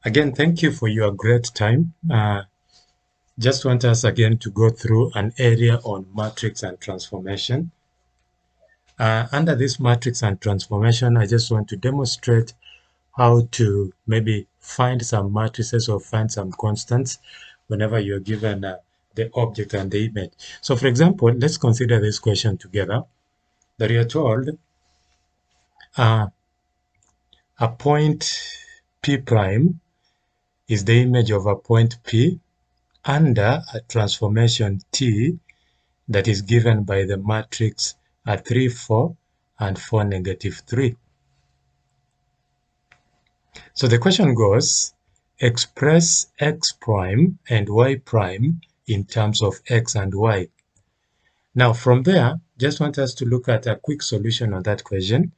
Again, thank you for your great time. Just want us again to go through an area on matrix and transformation. Under this matrix and transformation, I just want to demonstrate how to maybe find some matrices or find some constants whenever you're given the object and the image. So for example, let's consider this question together, that you're told a point P prime is the image of a point P under a transformation T that is given by the matrix 3, 4 and 4, -3. So the question goes, express x prime and y prime in terms of x and y. Now from there, just want us to look at a quick solution on that question.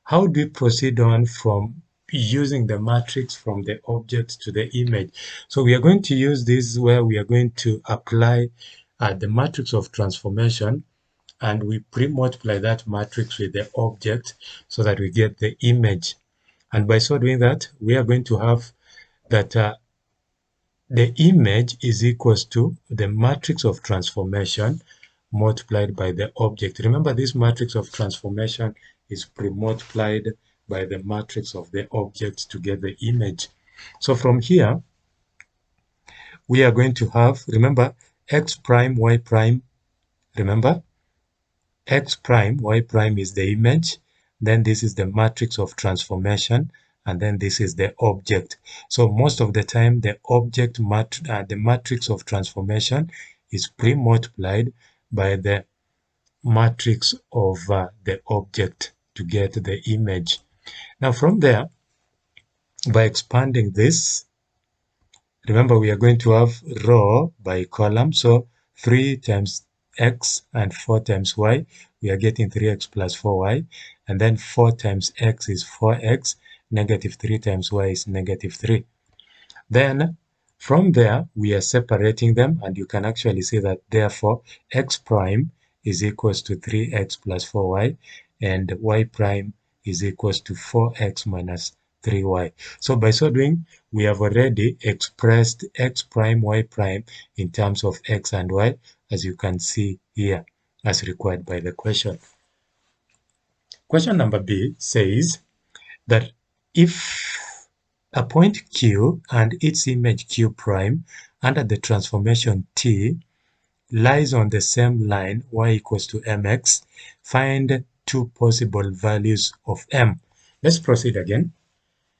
How do we proceed on from using the matrix from the object to the image? So we are going to use this where we are going to apply the matrix of transformation, and we pre-multiply that matrix with the object so that we get the image. And by so doing that, we are going to have that the image is equals to the matrix of transformation multiplied by the object. Remember, this matrix of transformation is pre-multiplied by the matrix of the object to get the image. So from here, we are going to have, remember, x prime, y prime, remember, x prime, y prime is the image, then this is the matrix of transformation, and then this is the object. So most of the time, the object the matrix of transformation is pre-multiplied by the matrix of the object to get the image. Now from there, by expanding this, remember we are going to have row by column, so 3 times x and 4 times y, we are getting 3x plus 4y, and then 4 times x is 4x, -3 times y is -3. Then from there, we are separating them, and you can actually see that therefore x prime is equals to 3x plus 4y, and y prime is equals to 4x minus 3y. So by so doing, we have already expressed x prime, y prime in terms of x and y, as you can see here, as required by the question. Question number B says that if a point Q and its image Q prime under the transformation T lies on the same line y equals to mx, find two possible values of m. Let's proceed again.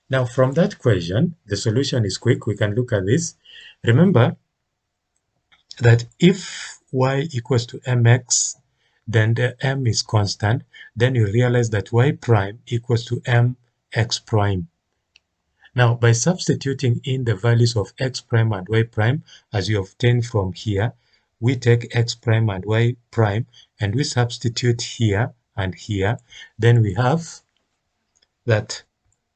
Now from that question, the solution is quick. We can look at this. Remember that if y equals to mx, then the m is constant, then you realize that y prime equals to mx prime. Now, by substituting in the values of x prime and y prime, as you obtain from here, we take x prime and y prime, and we substitute here and here. Then we have that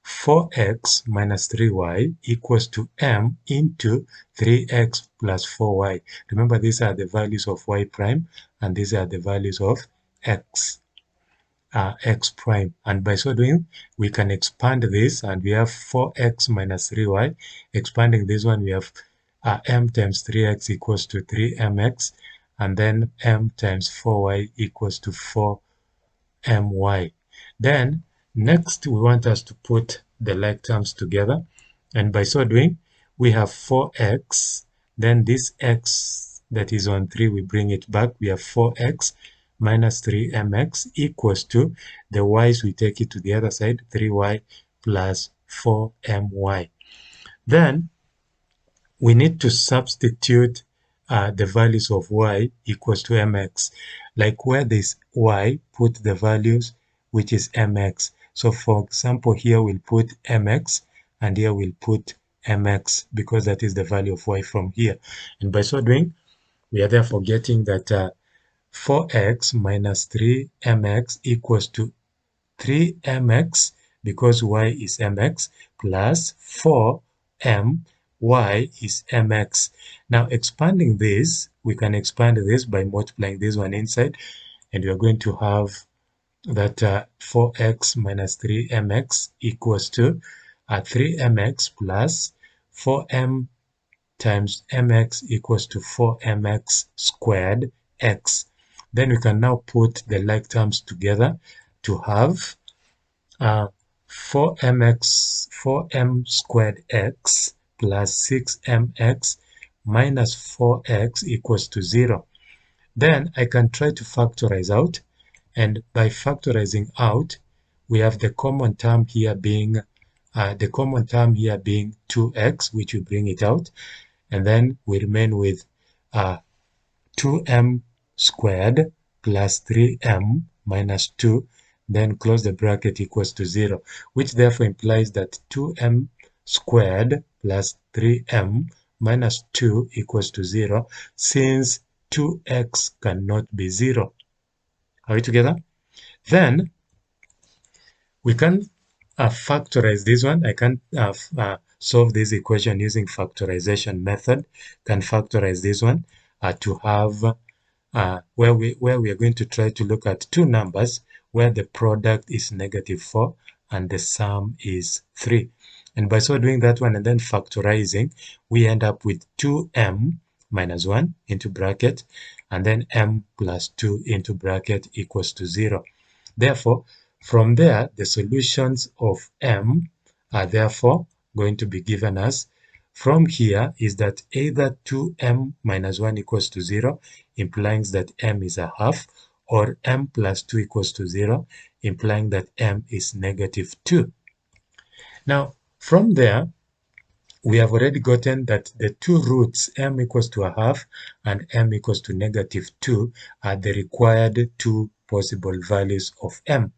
4x minus 3y equals to m into 3x plus 4y. Remember, these are the values of y prime, and these are the values of x prime. And by so doing, we can expand this, and we have 4x minus 3y. Expanding this one, we have m times 3x equals to 3mx, and then m times 4y equals to 4my. Then next, we want us to put the like terms together, and by so doing, we have 4x, then this x that is on 3, we bring it back, we have 4x minus 3mx equals to the y's, we take it to the other side, 3y plus 4my. Then we need to substitute the values of y equals to mx. Like where this y, put the values which is mx. So for example, here we'll put mx, and here we'll put mx, because that is the value of y from here. And by so doing, we are therefore getting that 4x minus 3mx equals to 3mx, because y is mx, plus 4m, y is mx. Now expanding this, we can expand this by multiplying this one inside, and we are going to have that 4x minus 3mx equals to 3mx plus 4m times mx equals to 4mx squared x. Then we can now put the like terms together to have 4m squared x plus 6mx minus 4x equals to 0. Then I can try to factorize out, and by factorizing out, we have the common term here being 2x, which we bring it out, and then we remain with 2m squared plus 3m minus 2, then close the bracket equals to 0, which therefore implies that 2m squared plus 3m minus 2 equals to 0, since 2x cannot be 0. Are we together? Then we can factorize this one. I can solve this equation using factorization method. Can factorize this one to have where we are going to try to look at two numbers where the product is -4 and the sum is 3. And by so doing that one and then factorizing, we end up with 2m minus 1 into bracket, and then m plus 2 into bracket equals to 0. Therefore, from there, the solutions of m are therefore going to be given as, from here, is that either 2m minus 1 equals to 0, implying that m is a half, or m plus 2 equals to 0, implying that m is -2. Now, from there, we have already gotten that the two roots, m equals to a half and m equals to -2, are the required two possible values of m.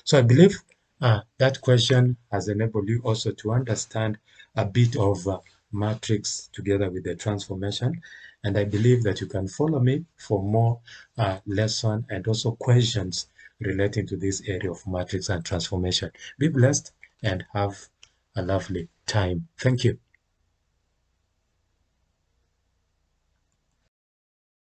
So I believe that question has enabled you also to understand a bit of matrix together with the transformation. And I believe that you can follow me for more lesson and also questions relating to this area of matrix and transformation. Be blessed and have a lovely time. Thank you.